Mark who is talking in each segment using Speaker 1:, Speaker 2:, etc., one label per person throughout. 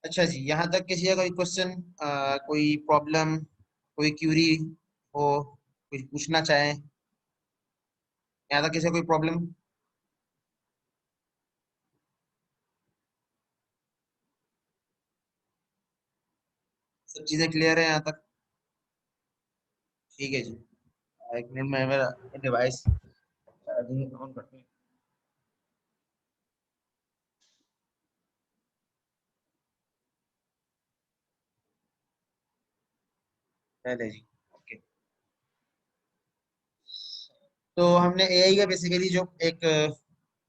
Speaker 1: अच्छा जी, यहाँ तक किसी का कोई क्वेश्चन, कोई प्रॉब्लम, कोई क्यूरी हो, कुछ पूछना चाहें? यहाँ तक किसी का कोई प्रॉब्लम? सब चीजें क्लियर है यहाँ तक? ठीक है जी। एक मिनट में मेरा डिवाइस चार्जिंग ऑन करते हैं। पहले जी। ओके। तो हमने एआई का बेसिकली जो एक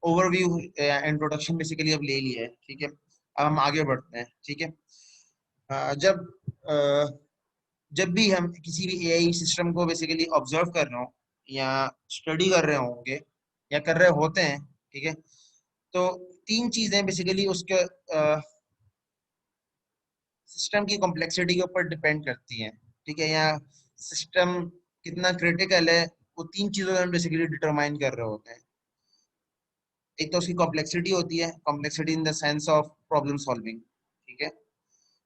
Speaker 1: ओवरव्यू इंट्रोडक्शन बेसिकली अब ले लिया है, ठीक है। अब हम आगे बढ़ते हैं, ठीक है। जब अ, जब भी हम किसी भी एआई सिस्टम को बेसिकली ऑब्जर्व कर रहे हो या स्टडी कर रहे होंगे या कर रहे होते हैं, ठीक है, तो तीन चीजें बेसिकली उसके सिस्टम की कॉम्प्लेक्सिटी के ऊपर डिपेंड करती हैं, ठीक है, या सिस्टम कितना क्रिटिकल है, वो तीन चीजों को हम बेसिकली डिटरमाइन कर रहे होते हैं। एक तो उसकी कॉम्प्लेक्सिटी होती है, complexity in the sense of problem solving, ठीक है।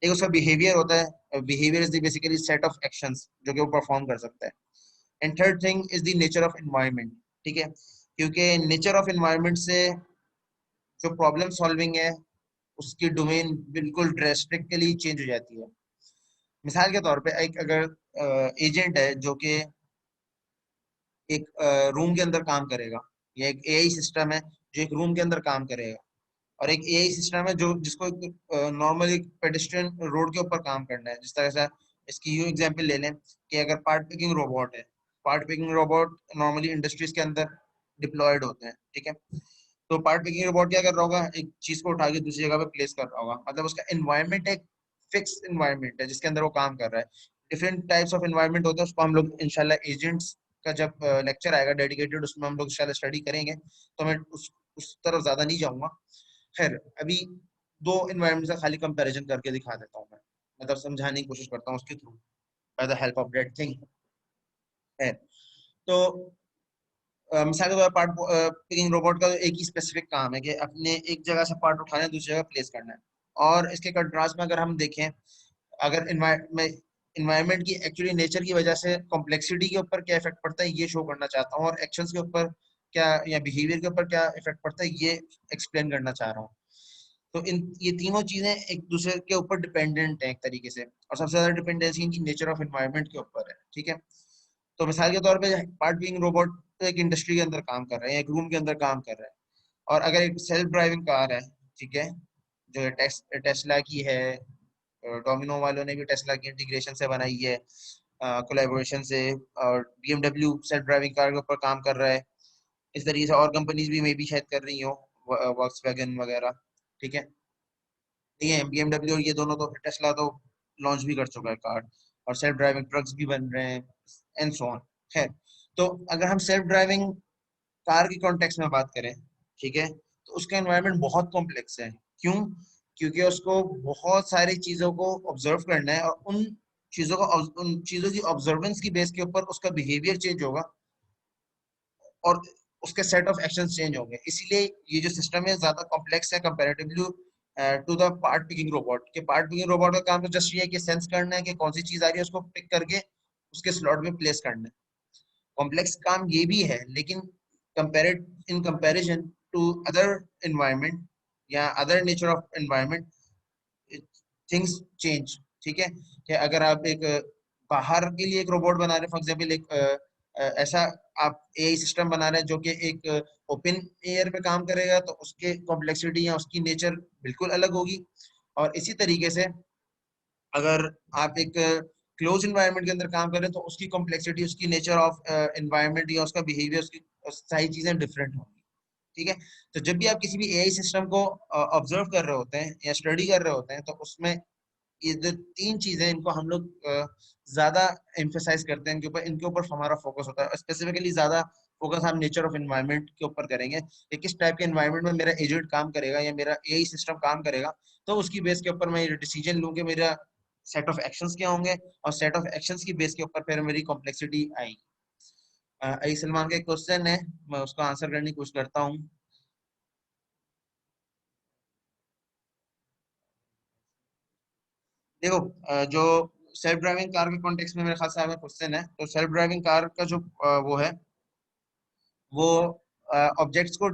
Speaker 1: एक उसका बिहेवियर होता है, behaviour is the basically set of actions जो कि वो परफॉर्म कर सकता है। And third thing is the nature of environment, ठीक है, क्योंकि नेचर ऑफ एनवायरनमेंट से जो प्रॉब्लम सॉल्विंग है उसकी डोमेन बिल्कुल ड्रेस्टिकली चेंज हो जाती है। मिसाल के तौर पे एक अगर एजेंट है जो कि एक रूम के अंदर काम करेगा, या एक एआई सिस्टम है जो एक रूम के अंदर काम करेगा, और एक एआई सिस्टम है जो जिसको नॉर्मल एक पेडेस्ट्रियन रोड के ऊपर काम करना है। जिस तरह से इसकी यूं एग्जांपल ले लें कि अगर पार्ट पिकिंग रोबोट है, part picking robot normally industries के अंदर डिप्लॉयड होते हैं, ठीक है। तो पार्ट पिकिंग रोबोट क्या कर रहा होगा, एक चीज को उठा के दूसरी जगह पे प्लेस कर रहा होगा, मतलब उसका एनवायरनमेंट एक फिक्स एनवायरनमेंट है जिसके अंदर वो काम कर रहा है। डिफरेंट टाइप्स ऑफ एनवायरनमेंट होते हैं, उसको हम लोग इंशाल्लाह एजेंट्स का जब लेक्चर आएगा डेडिकेटेड, उसमें हम लोग इंशाल्लाह स्टडी करेंगे, तो मैं उस तरफ ज्यादा नहीं जाऊंगा। खैर, अभी दो एनवायरनमेंट का खाली कंपैरिजन करके दिखा देता हूँ मैं, मतलब समझाने की कोशिश करता हूँ उसके through, by the help of that thing है। तो मिसाल के तौर पर पार्ट पिकिंग रोबोट का एक ही स्पेसिफिक काम है कि अपने एक जगह से पार्ट उठाना है दूसरी जगह प्लेस करना है। और इसके कंट्रास्ट में अगर हम देखें, अगर इन्वायरमेंट की एक्चुअली नेचर की वजह से कॉम्प्लेक्सिटी के ऊपर क्या इफेक्ट पड़ता है ये शो करना चाहता हूँ, और एक्शंस के ऊपर क्या या बिहेवियर के ऊपर क्या इफेक्ट पड़ता है ये एक्सप्लेन करना चाह रहा हूँ। तो इन ये तीनों चीजें एक दूसरे के ऊपर डिपेंडेंट है एक तरीके से, और सबसे ज्यादा डिपेंडेंसी इनकी नेचर ऑफ एनवायरनमेंट के ऊपर है, ठीक है। तो मिसाल के तौर पे पार्ट बीइंग रोबोट एक इंडस्ट्री के अंदर काम कर रहे हैं, एक रूम के अंदर काम कर रहा है, और अगर एक सेल्फ ड्राइविंग कार है, ठीक है, जो टेस्ला की है, डोमिनो वालों ने भी टेस्ला की इंटीग्रेशन से बनाई है, कोलैबोरेशन से, और बीएमडब्ल्यू सेल्फ ड्राइविंग कार के ऊपर काम कर रहा है। इस तरीके से और कंपनीज भी मे बी शायद कर रही हो, वॉक्सवैगन वगैरह, ठीक है। ये बीएमडब्ल्यू और ये दोनों तो, टेस्ला तो लॉन्च भी कर चुका है कार, और सेल्फ ड्राइविंग ट्रक्स भी बन रहे हैं, एंड सो ऑन। खैर, तो अगर हम सेल्फ ड्राइविंग कार की कॉन्टेक्स्ट में बात करें, ठीक है, तो उसका एनवायरनमेंट बहुत कॉम्प्लेक्स है। क्यों? क्योंकि उसको बहुत सारी चीजों को ऑब्जर्व करना है, और उन चीजों की ऑब्जर्वेंस की बेस के ऊपर उसका बिहेवियर चेंज होगा, और उसके सेट ऑफ एक्शंस चेंज होंगे। इसीलिए ये जो सिस्टम है ज्यादा कॉम्प्लेक्स है comparatively to the part picking robot. के पार्ट पिकिंग रोबोट का काम तो जस्ट ये है कि सेंस करना है कि कौन सी चीज आ रही है, उसको पिक करके उसके स्लॉट में प्लेस करना है। कॉम्प्लेक्स काम ये भी है, लेकिन compared in comparison to other environment या other nature of environment, things change, ठीक है। कि अगर आप एक बाहर के लिए एक रोबोट बना रहे हैं, फॉर एग्जांपल एक ऐसा आप एआई सिस्टम बना रहे हैं जो कि एक ओपन एयर पे काम करेगा, तो उसके कॉम्प्लेक्सिटी या उसकी नेचर बिल्कुल अलग होगी। और इसी तरीके से अगर आप एक क्लोज इन्वायरमेंट के अंदर काम करें, तो उसकी कॉम्प्लेक्सिटी, उसकी नेचर ऑफ एनवायरनमेंट या उसका बिहेवियर, उसकी सारी चीजें डिफरेंट होंगी, ठीक है। तो जब भी आप किसी भी एआई सिस्टम को ऑब्जर्व कर रहे होते हैं या स्टडी कर रहे होते हैं, तो उसमें ये जो तीन चीजें, इनको हम लोग ज्यादा एम्फेसाइज करते हैं, इनके ऊपर हमारा फोकस होता है। स्पेसिफिकली ज्यादा फोकस हम नेचर ऑफ एनवायरनमेंट के ऊपर करेंगे कि किस टाइप के एनवायरनमेंट में मेरा एजेंट काम करेगा या मेरा एआई सिस्टम काम करेगा। तो उसकी बेस के ऊपर मैं ये डिसीजन लूंगा, मेरा सेट ऑफ एक्शंस क्या होंगे, और सेट ऑफ एक्शंस की बेस के ऊपर फिर मेरी कॉम्प्लेक्सिटी आएगी। आई सलमान का एक क्वेश्चन है, मैं उसको आंसर करने की कोशिश करता हूँ। देखो जो सेल्फ ड्राइविंग कार के कॉन्टेक्स्ट में मेरे ख्याल से आपका क्वेश्चन है, तो सेल्फ ड्राइविंग कार का जो वो है, वो ऑब्जेक्ट्स को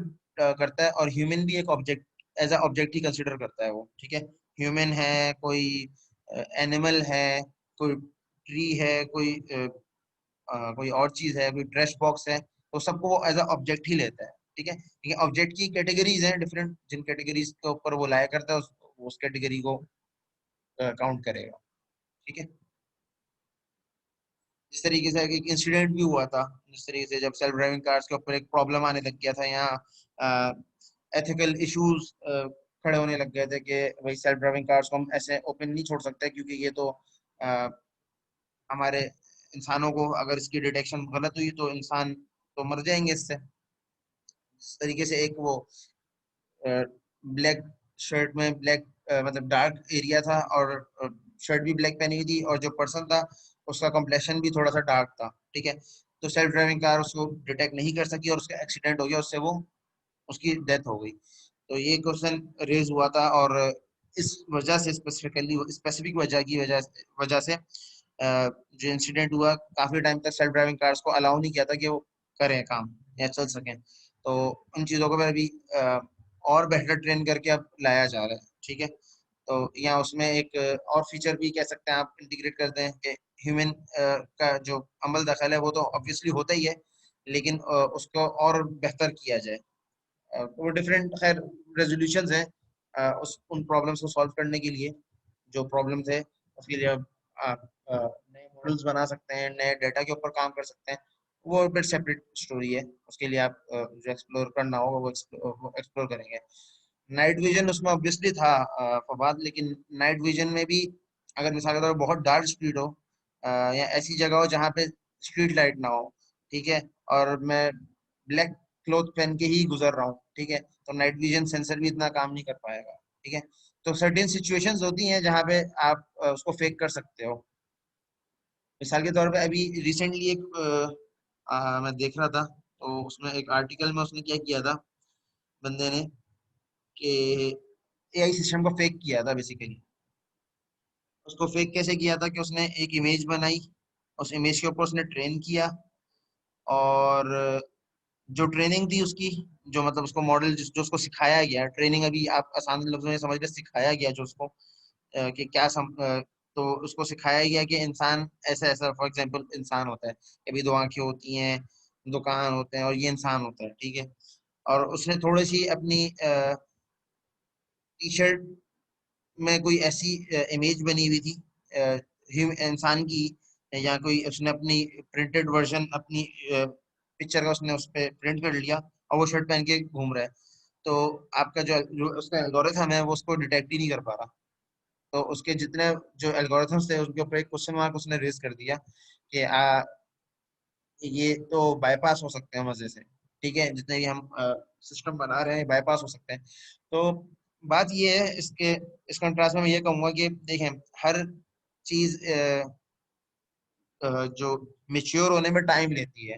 Speaker 1: करता है, और ह्यूमन भी एक ऑब्जेक्ट, एज अ ऑब्जेक्ट ही कंसिडर करता है वो, ठीक है। ह्यूमन है, कोई एनिमल है, कोई ट्री है, कोई और चीज है, कोई ट्रैश बॉक्स है, तो सबको वो एज अ ऑब्जेक्ट ही लेता है, ठीक है। लेकिन ऑब्जेक्ट की कैटेगरीज हैं डिफरेंट, जिन कैटेगरीज के ऊपर वो लाया करता है उस कैटेगरी को काउंट करेगा, ठीक है। जिस तरीके से एक इंसिडेंट भी हुआ था, जिस तरीके से जब सेल्फ ड्राइविंग कार्स के ऊपर एक प्रॉब्लम आने लग गया था, यहाँ एथिकल इश्यूज खड़े होने लग गए थे कि भाई सेल्फ ड्राइविंग कार्स को हम ऐसे ओपन नहीं छोड़ सकते, क्योंकि ये तो अ, हमारे इंसानों को, अगर इसकी डिटेक्शन गलत हुई तो इंसान तो मर जाएंगे इससे। इस तरीके से एक वो ब्लैक शर्ट में ब्लैक, मतलब डार्क एरिया था, और शर्ट भी ब्लैक पहनी हुई थी, और जो पर्सन था उसका कम्प्लेक्शन भी थोड़ा सा डार्क था, ठीक है। तो सेल्फ ड्राइविंग कार उसको डिटेक्ट नहीं कर सकी, और उसका एक्सीडेंट हो गया, उससे वो उसकी डेथ हो गई। तो ये क्वेश्चन रेज हुआ था, और इस वजह से स्पेसिफिकली, स्पेसिफिक वजह से जो इंसिडेंट हुआ, काफी टाइम तक सेल्फ ड्राइविंग कार्स को अलाउ नहीं किया था कि वो करें काम या चल सकें। तो उन चीजों को भी और बेहतर ट्रेन करके अब लाया जा रहा है, ठीक है। तो यहाँ उसमें एक और फीचर भी कह सकते हैं आप इंटीग्रेट कर दें कि ह्यूमन का जो अमल दखल है वो तो ऑब्वियसली होता ही है, लेकिन उसको और बेहतर किया जाए। वो डिफरेंट खैर रेजोल्यूशंस हैं उस उन प्रॉब्लम्स को सॉल्व करने के लिए, जो प्रॉब्लम्स है उसके लिए अब आप नए मॉडल्स बना सकते हैं, नए डाटा के ऊपर काम कर सकते हैं। वो फिर सेपरेट स्टोरी है, उसके लिए आप जो एक्सप्लोर करना होगा वो एक्सप्लोर करेंगे। नाइट विजन उसमें ऑब्वियसली था फवाद, लेकिन नाइट विजन में भी अगर मिसाल के तौर पर बहुत डार्क स्ट्रीट हो, या ऐसी जगह हो जहाँ पे स्ट्रीट लाइट ना हो, ठीक है, और मैं ब्लैक क्लोथ पहन के ही गुजर रहा हूँ, ठीक है, तो नाइट विजन सेंसर भी इतना काम नहीं कर पाएगा, ठीक है। तो सर्टेन सिचुएशंस होती हैं जहाँ पे आप उसको फेक कर सकते हो। मिसाल के तौर पे अभी रिसेंटली एक मैं देख रहा था, तो उसमें एक आर्टिकल में उसने क्या किया था बंदे ने, कि एआई सिस्टम को फेक किया था बेसिकली। उसको फेक कैसे किया था कि उसने एक इमेज बनाई, उस इमेज के ऊपर उसने ट्रेन किया, और जो ट्रेनिंग थी उसकी, जो मतलब उसको मॉडल जो उसको सिखाया गया, ट्रेनिंग अभी आप आसान लफ्जों में समझ के, सिखाया गया जो उसको कि तो उसको सिखाया गया कि इंसान ऐसा ऐसा, फॉर एग्जांपल इंसान होता है, कभी दो आंखें होती हैं, दो कान होते हैं, और ये इंसान होता है, ठीक है। और उसने थोड़ी सी अपनी टी शर्ट में कोई ऐसी इमेज बनी हुई थी इंसान की, या कोई उसने अपनी प्रिंटेड वर्जन अपनी पिक्चर का उसने उस पर प्रिंट कर लिया, और वो शर्ट पहन के घूम रहा है। तो आपका जो उसका एल्गोरिथम है वो उसको डिटेक्ट ही नहीं कर पा रहा। तो उसके जितने जो एल्गोरिथम्स थे उनके ऊपर एक क्वेश्चन मार्क उसने रेज कर दिया कि ये तो बाईपास हो सकते हैं मजे से, ठीक है, जितने भी हम सिस्टम बना रहे हैं बाईपास हो सकते हैं। तो बात ये है, इस कंट्रास्ट में मैं ये कहूंगा कि देखें, हर चीज जो मेच्योर होने में टाइम लेती है,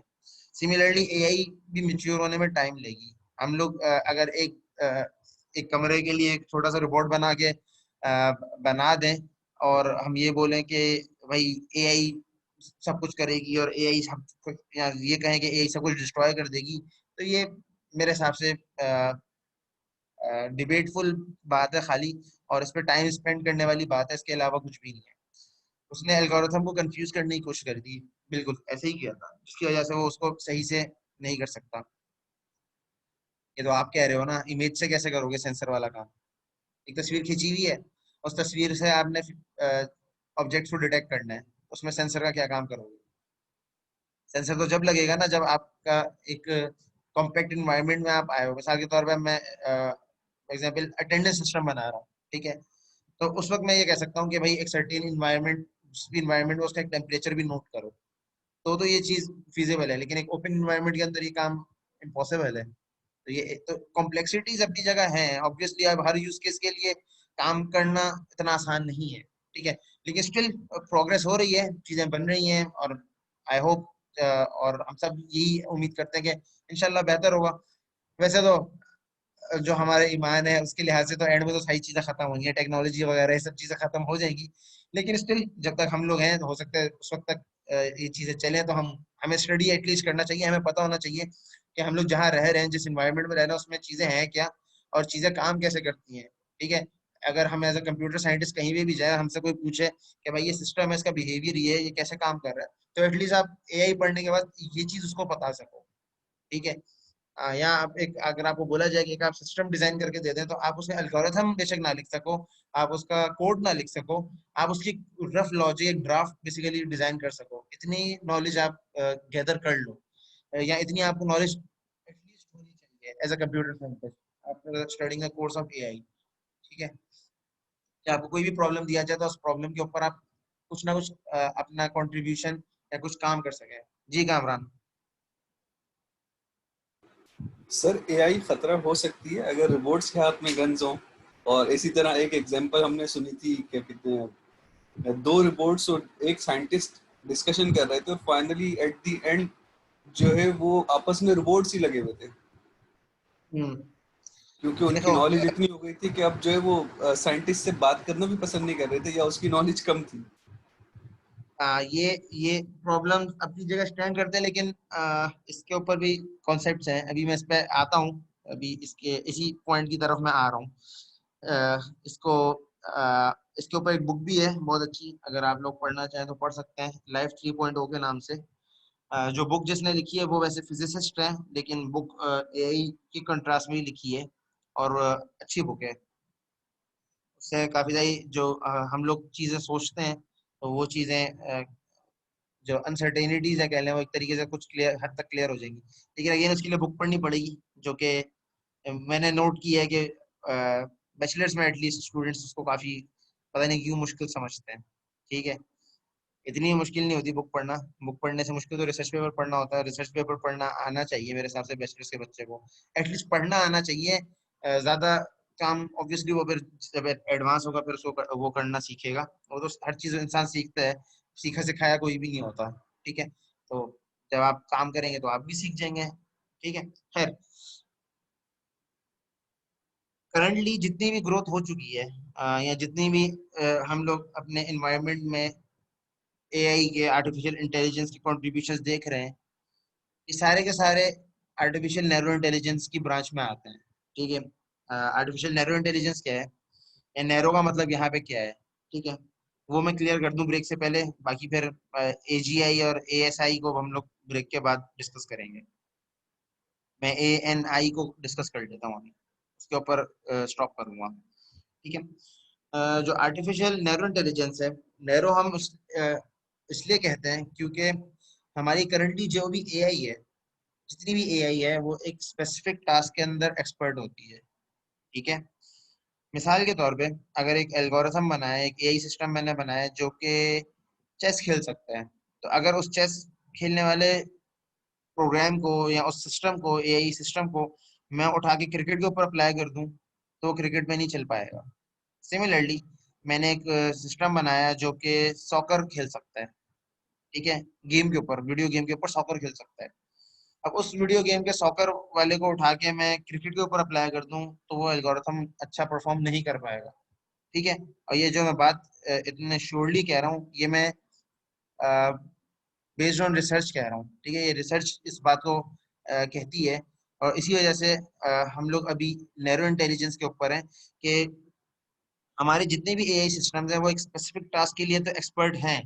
Speaker 1: सिमिलरली एआई भी मेच्योर होने में टाइम लेगी। हम लोग अगर एक कमरे के लिए एक छोटा सा रोबोट बना के बना दें, और हम ये बोलें कि भाई एआई सब कुछ करेगी, और एआई सब कुछ, या ये कहें कि एआई सब कुछ डिस्ट्रॉय कर देगी, तो ये मेरे हिसाब से डिबेटफुल बात है खाली, और इस पर टाइम स्पेंड करने वाली बात है, इसके अलावा कुछ भी नहीं है। उसने एल्गोरिथम को कंफ्यूज करने की कोशिश करी थी, बिल्कुल ऐसे ही किया था, जिसकी वजह से वो उसको सही से नहीं कर सकता। ये तो आप कह रहे हो ना, इमेज से कैसे करोगे सेंसर वाला काम? एक तस्वीर खींची हुई है, उस तस्वीर से आपने ऑब्जेक्ट को डिटेक्ट करना है, उसमें सेंसर का क्या काम करोगे? सेंसर तो जब लगेगा ना, जब आपका एक कॉम्पैक्ट इन्वायरमेंट में आप आए हो। मिसाल के तौर पर मैं एग्जाम्पल अटेंडेंस सिस्टम बना रहा हूँ, ठीक है, तो उस वक्त मैं ये कह सकता हूँ कि भाई एक सर्टेन इन्वायरमेंट, उस इन्वायरमेंट में उसका एक टेम्परेचर भी नोट करो, तो ये चीज फिजिबल है। लेकिन एक ओपन इन्वायरमेंट के अंदर ये काम इम्पॉसिबल है। तो ये तो कॉम्प्लेक्सिटीज अपनी जगह हैं, ऑब्वियसली अब हर यूज केस के लिए काम करना इतना आसान नहीं है, ठीक है, लेकिन स्टिल प्रोग्रेस हो रही है, चीजें बन रही हैं, और आई होप, और हम सब यही उम्मीद करते हैं कि इंशाल्लाह बेहतर होगा। वैसे तो जो हमारे ईमान है उसके लिहाज से तो एंड में तो सारी चीजें खत्म होंगी, टेक्नोलॉजी वगैरह ये सब चीजें खत्म हो जाएंगी, लेकिन स्टिल जब तक हम लोग हैं तो हो सकता है उस वक्त तक ये चीजें चले, तो हमें स्टडी एटलीस्ट करना चाहिए, हमें पता होना चाहिए कि हम लोग जहाँ रह रहे हैं, जिस इन्वायरमेंट में रह रहे हैं उसमें चीजें हैं क्या और चीजें काम कैसे करती हैं। ठीक है, अगर हम एज अ कंप्यूटर साइंटिस्ट कहीं भी जाए, हमसे कोई पूछे कि भाई ये सिस्टम है, इसका बिहेवियर ये है, ये कैसे काम कर रहा है, तो एटलीस्ट आप एआई पढ़ने के बाद ये चीज उसको बता सको। ठीक है, या आप एक, अगर आपको बोला जाए कि एक आप सिस्टम डिजाइन करके दे दें, तो आप उसमें एल्गोरिथम बेशक ना लिख सको, आप उसका कोड ना लिख सको, आप उसकी रफ लॉजिक, एक ड्राफ्ट बेसिकली डिजाइन कर सको, इतनी नॉलेज आप गैदर कर लो, या इतनी आपको नॉलेज एटलीस्ट होनी चाहिए एज अ कंप्यूटर साइंटिस्ट, आप studying the course of AI. ठीक है, कि आपको कोई भी प्रॉब्लम दिया जाए तो उस प्रॉब्लम के ऊपर आप कुछ ना कुछ अपना कंट्रीब्यूशन या कुछ काम कर सकें। जी कामरान।
Speaker 2: सर एआई खतरा हो सकती है अगर रोबोट्स के हाथ में गन्स हों। और इसी तरह एक एग्जांपल हमने सुनी थी कि कितने दो रोबोट्स और एक साइंटिस्ट डिस्कशन कर रहे थे और फाइनली एट द एंड जो है वो आपस में रोबोट्स ही लगे हुए थे,
Speaker 1: हम्म।
Speaker 2: क्योंकि
Speaker 1: ये
Speaker 2: उनकी
Speaker 1: देखो,
Speaker 2: नॉलेज इतनी हो गई थी कि अब जो है वो साइंटिस्ट से बात करना भी पसंद नहीं कर रहे थे या उसकी नॉलेज कम थी।
Speaker 1: ये प्रॉब्लम अपनी जगह स्टैंड करते हैं, लेकिन इसके ऊपर भी कॉन्सेप्ट्स हैं, अभी मैं इस पे आता हूँ, अभी इसके इसी पॉइंट की तरफ मैं आ रहा हूँ। इसके ऊपर एक बुक भी है बहुत अच्छी, अगर आप लोग पढ़ना चाहें तो पढ़ सकते हैं, लाइफ 3.0 के नाम से। जो बुक जिसने लिखी है वो वैसे फिजिसिस्ट है, लेकिन बुक एआई की कंट्रास्ट में ही लिखी है, और अच्छी बुक है। उससे काफी सारी जो हम लोग चीजें सोचते हैं, तो वो चीजें जो अनसर्टेनिटीज है कह लें, वो एक तरीके से कुछ क्लियर, हद तक क्लियर हो जाएंगी। लेकिन अगेन उसके लिए बुक पढ़नी पड़ेगी, जो कि मैंने नोट किया है कि बैचलर्स में एटलीस्ट स्टूडेंट्स उसको काफी, पता नहीं क्यों, मुश्किल समझते हैं। ठीक है, इतनी मुश्किल नहीं होती बुक पढ़ना, बुक पढ़ने से मुश्किल तो रिसर्च पेपर पढ़ना होता है, रिसर्च पेपर पढ़ना आना चाहिए मेरे हिसाब से बैचलर्स के बच्चे को, एटलीस्ट पढ़ना आना चाहिए। ज्यादा काम ऑब्वियसली वो फिर जब एडवांस होगा फिर उसको वो करना सीखेगा, वो तो हर चीज इंसान सीखता है, सीखा सिखाया कोई भी नहीं होता। ठीक है, तो जब आप काम करेंगे तो आप भी सीख जाएंगे। ठीक है, खैर, करंटली जितनी भी ग्रोथ हो चुकी है, या जितनी भी हम लोग अपने इन्वायरमेंट में एआई के, आर्टिफिशियल इंटेलिजेंस के कॉन्ट्रीब्यूशंस देख रहे हैं, ये सारे के सारे आर्टिफिशियल नैरो इंटेलिजेंस की ब्रांच में आते हैं। ठीक है, आर्टिफिशियल नैरो इंटेलिजेंस क्या है, या नैरो का मतलब यहाँ पे क्या है, ठीक है, वो मैं क्लियर कर दूं ब्रेक से पहले, बाकी फिर एजीआई और एएसआई को हम लोग ब्रेक के बाद डिस्कस करेंगे। मैं एएनआई को डिस्कस कर लेता हूँ अभी, उसके ऊपर स्टॉप करूंगा। ठीक है, जो आर्टिफिशियल नैरो इंटेलिजेंस है, नैरो हम इसलिए कहते हैं क्योंकि हमारी करंटली जो भी एआई है, जितनी भी एआई है, वो एक स्पेसिफिक टास्क के अंदर एक्सपर्ट होती है। ठीक है, मिसाल के तौर पे अगर एक एल्गोरिथम बना है, एक एआई सिस्टम मैंने बनाया है जो कि चेस खेल सकता है, तो अगर उस चेस खेलने वाले प्रोग्राम को या उस सिस्टम को, एआई सिस्टम को, मैं उठा के क्रिकेट के ऊपर अप्लाई कर दूं, तो क्रिकेट में नहीं चल पाएगा। सिमिलरली, मैंने एक सिस्टम बनाया जो कि सॉकर खेल सकता है। ठीक है, गेम के ऊपर, वीडियो गेम के ऊपर सॉकर खेल सकता है। अब उस वीडियो गेम के सॉकर वाले को उठा के मैं क्रिकेट के ऊपर अप्लाई कर दूं, तो वो एल्गोरिथम अच्छा परफॉर्म नहीं कर पाएगा। ठीक है, और ये जो मैं बात इतने श्योरली कह रहा हूँ, ये मैं बेस्ड ऑन रिसर्च कह रहा हूँ। ठीक है, ये रिसर्च इस बात को कहती है, और इसी वजह से हम लोग अभी नैरो इंटेलिजेंस के ऊपर हैं कि हमारे जितने भी एआई सिस्टम्स हैं वो एक स्पेसिफिक टास्क के लिए तो एक्सपर्ट हैं,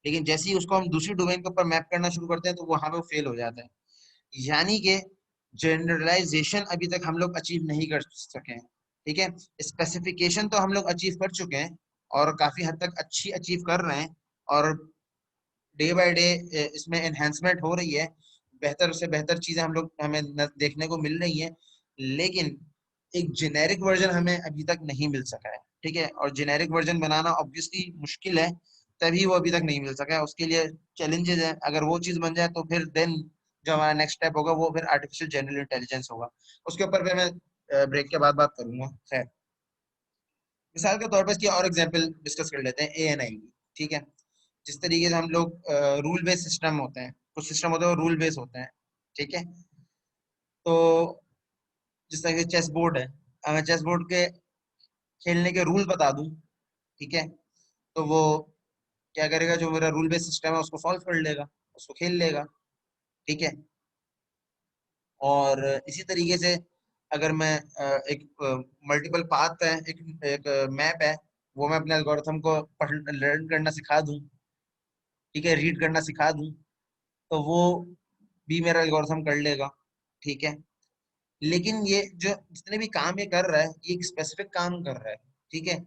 Speaker 1: लेकिन जैसे ही उसको हम दूसरी डोमेन के ऊपर मैप करना शुरू करते हैं, तो वहां पे फेल हो जाता है। यानी कि जनरलाइजेशन अभी तक हम लोग अचीव नहीं कर सके हैं। ठीक है, स्पेसिफिकेशन तो हम लोग अचीव कर चुके हैं, और काफी हद तक अच्छी अचीव कर रहे हैं, और डे बाय डे इसमें एनहेंसमेंट हो रही है, बेहतर से बेहतर चीजें हमें देखने को मिल रही हैं, लेकिन एक जेनेरिक वर्जन हमें अभी तक नहीं मिल सका है। ठीक है, और जेनेरिक वर्जन बनाना ऑब्वियसली मुश्किल है, तभी वो अभी तक नहीं मिल सका है, उसके लिए चैलेंजेस है। अगर वो चीज बन जाए तो फिर देन जो हमारा नेक्स्ट स्टेप होगा वो फिर आर्टिफिशियल जनरल इंटेलिजेंस होगा, उसके ऊपर फिर मैं ब्रेक के बाद बात करूंगा। खैर, मिसाल के तौर पर इसकी और एग्जांपल डिस्कस कर लेते हैं, एएनआई की। ठीक है, जिस तरीके से हम लोग रूल बेस्ड सिस्टम होते हैं, कुछ सिस्टम होते हैं वो रूल बेस्ड होते हैं। ठीक है, तो जिस तरह के चेस बोर्ड है, अगर चेस बोर्ड के खेलने के रूल बता दूं, ठीक है, तो वो क्या करेगा, जो मेरा रूल बेस्ड सिस्टम है उसको सॉल्व कर लेगा, उसको खेल लेगा, ठीक है। और इसी तरीके से अगर मैं एक मल्टीपल पाथ है, एक मैप है, वो मैं अपने एल्गोरिथम को पढ़ लर्न करना सिखा दूं, ठीक है, रीड करना सिखा दूं, तो वो भी मेरा एल्गोरिथम कर लेगा, ठीक है। लेकिन ये जो जितने भी काम ये कर रहा है, ये एक स्पेसिफिक काम कर रहा है, ठीक है।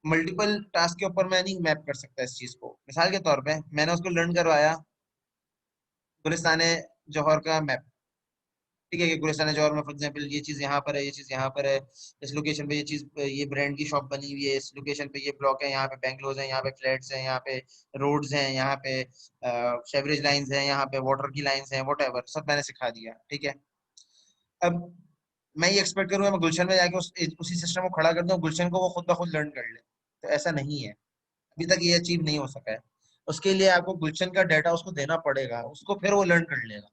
Speaker 1: मल्टीपल टास्क के ऊपर मैं नहीं मैप कर सकता इस चीज को। मिसाल के तौर पे मैंने उसको लर्न करवाया गुलिस्तान जौहर का मैप, ठीक है, कि गुलिस्तान जौहर में फॉर एग्जांपल ये चीज यहाँ पर है, ये चीज यहाँ पर है, इस लोकेशन पे ये चीज, ये ब्रांड की शॉप बनी हुई है, इस लोकेशन पे ये ब्लॉक है, यहाँ पे बैंगलोज हैं, यहाँ पे फ्लैट्स हैं, यहाँ पे रोड्स हैं, यहाँ पे शेवरेज लाइंस हैं, यहाँ पे वाटर की लाइंस हैं, वट सब मैंने सिखा दिया, ठीक है। अब मैं ये एक्सपेक्ट करूंगा मैं गुलशन में जाके उसी सिस्टम को खड़ा कर दूं, गुलशन को वो खुद ब खुद लर्न कर ले, तो ऐसा नहीं है। अभी तक ये अचीव नहीं हो सका है। उसके लिए आपको गुलशन का डाटा उसको देना पड़ेगा, उसको फिर वो लर्न कर लेगा।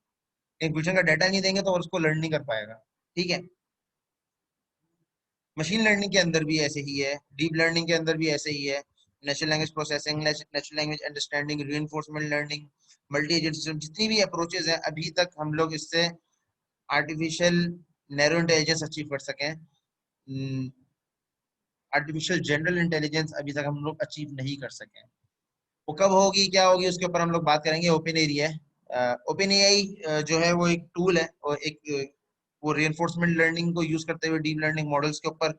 Speaker 1: एक गुलशन का डाटा नहीं देंगे तो उसको लर्न नहीं कर पाएगा, ठीक है। मशीन लर्निंग के अंदर भी ऐसे ही है, डीप लर्निंग के अंदर भी ऐसे ही है। Natural language processing, natural language understanding, reinforcement learning, multi agent system, जितनी भी अप्रोचेज हैं, अभी तक हम लोग इससे आर्टिफिशियल नैरो इंटेलिजेंस अचीव कर सकें। आर्टिफिशियल जनरल इंटेलिजेंस अभी तक हम लोग अचीव नहीं कर सके। वो कब होगी, क्या होगी, उसके ऊपर हम लोग बात करेंगे। ओपन एरिया है, ओपन एआई जो है वो एक टूल है, और एक वो रिइंफोर्समेंट लर्निंग को यूज करते हुए डीप लर्निंग मॉडल्स के ऊपर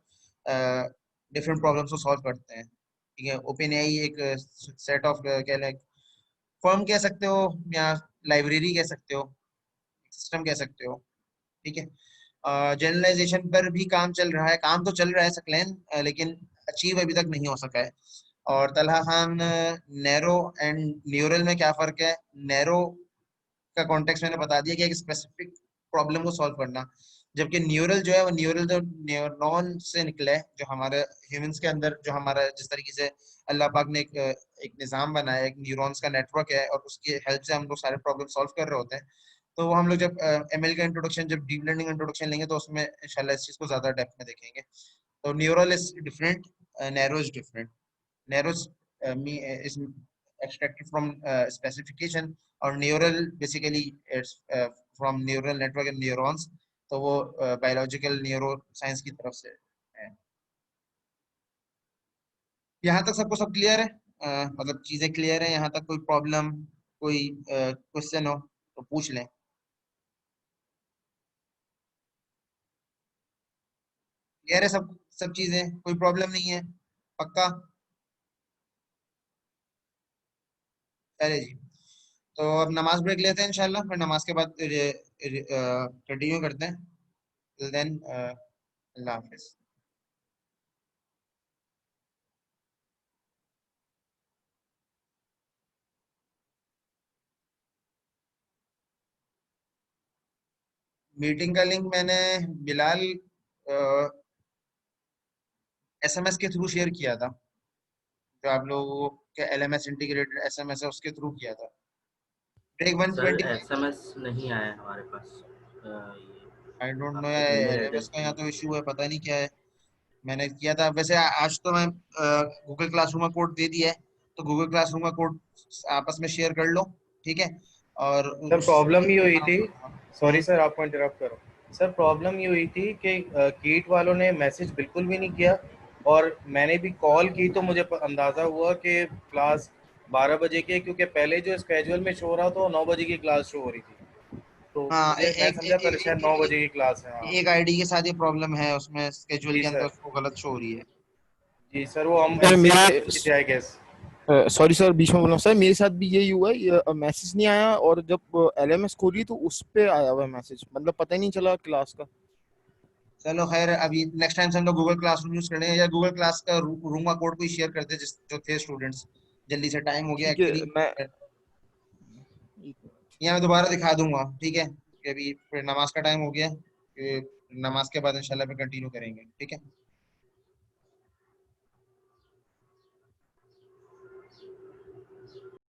Speaker 1: डिफरेंट प्रॉब्लम्स को सॉल्व करते हैं, ठीक है। ओपन एआई एक सेट ऑफ कह लें, फर्म कह सकते हो, या लाइब्रेरी कह सकते हो, सिस्टम कह सकते हो, ठीक है। जनरलाइजेशन पर भी काम चल रहा है, काम तो चल रहा है सकलैन, लेकिन अचीव अभी तक नहीं हो सका है। और Talha Khan, narrow and neural में क्या फर्क है? नैरो का कॉन्टेक्स्ट मैंने बता दिया कि एक स्पेसिफिक प्रॉब्लम को सॉल्व करना, जबकि न्यूरल जो है वो न्यूरल जो न्यूरॉन से निकला है, जो हमारे ह्यूमंस के अंदर, जो हमारा जिस तरीके से अल्लाह पाक ने एक निज़ाम बनाया, एक न्यूरॉन्स का नेटवर्क है, और उसकी हेल्प से हम लोग सारे प्रॉब्लम सॉल्व कर रहे होते हैं। तो वो हम लोग जब एमएल का इंट्रोडक्शन, जब डीप लर्निंग इंट्रोडक्शन लेंगे, तो उसमें इंशाल्लाह इस चीज़ को ज़्यादा डेप्थ में देखेंगे। तो neural is different, narrow is different. Narrows is extracted from specification, और neural basically it's from neural network and neurons, तो वो बायोलॉजिकल न्यूरो साइंस की तरफ से है। यहाँ तक सबको सब क्लियर है? मतलब चीजें क्लियर है यहाँ तक? कोई प्रॉब्लम, कोई क्वेश्चन हो तो पूछ लें। क्लियर है सब सब चीजें, कोई प्रॉब्लम नहीं है? पक्का? चले जी, तो अब नमाज ब्रेक लेते हैं इंशाल्लाह, फिर नमाज के बाद कंटिन्यू करते हैं। टिल देन अल्लाह हाफिज। मीटिंग का लिंक मैंने बिलाल एसएमएस के थ्रू शेयर किया था, जो आप लोगों के एलएमएस इंटीग्रेटेड एसएमएस है उसके थ्रू किया था। Break
Speaker 3: sir
Speaker 1: 125।
Speaker 3: एसएमएस नहीं आया हमारे पास। ये
Speaker 1: आई डोंट नो,
Speaker 3: आपके ईमेल
Speaker 1: एलएमएस
Speaker 3: एड्रेस
Speaker 1: का
Speaker 3: पे
Speaker 1: यहाँ
Speaker 3: नहीं
Speaker 1: तो
Speaker 3: आया।
Speaker 1: इशू है, पता नहीं क्या है। मैंने किया था वैसे, आज तो मैं गूगल क्लासरूम का कोड दे दिया है, तो गूगल क्लासरूम का कोड आपस में शेयर कर लो, ठीक है। और
Speaker 4: सर
Speaker 1: उस
Speaker 4: प्रॉब्लम ये हुई थी, सॉरी
Speaker 1: हम्म,
Speaker 4: सर आपको इंटरप्ट करो। सर प्रॉब्लम ये हुई थी कि कीट वालों ने मैसेज बिल्कुल भी नहीं किया, और मैंने भी कॉल की तो मुझे अंदाज़ा हुआ कि क्लास 12 बजे की है, क्योंकि पहले जो स्केड्यूल में शो हो रहा था 9 बजे की क्लास शो हो रही थी, तो
Speaker 1: हाँ,
Speaker 4: मैं समझा था शायद 9 बजे की क्लास है। हाँ
Speaker 1: एक आईडी के साथ ये प्रॉब्लम है, उसमें स्केड्यूल
Speaker 4: जी
Speaker 1: के अंदर
Speaker 4: सर,
Speaker 1: उसको गलत शो हो रही है।
Speaker 4: जी सर, वो हम
Speaker 5: सर
Speaker 4: एमसीए
Speaker 5: मेरे
Speaker 4: कर थे आई गेस।
Speaker 5: सॉरी सर, बीच में बोला सर, मेरे साथ भी यही हुआ है, मैसेज नहीं आया, और जब एलएमएस खोली तो उस पे आया हुआ मैसेज, मतलब पता ही नहीं चला क्लास का।
Speaker 1: चलो खैर, अभी नेक्स्ट टाइम से हम लोग गूगल क्लासरूम यूज करेंगे, या गूगल क्लास का रूम का कोड कोई शेयर करते जिस जो थे स्टूडेंट्स। जल्दी से, टाइम हो गया
Speaker 5: ठीक है,
Speaker 1: एक्चुअली।
Speaker 5: मैं
Speaker 1: या मैं दोबारा दिखा दूंगा, ठीक है, कि अभी फिर नमाज का टाइम हो गया, फिर नमाज के बाद इंशाल्लाह फिर कंटिन्यू करेंगे, ठीक है।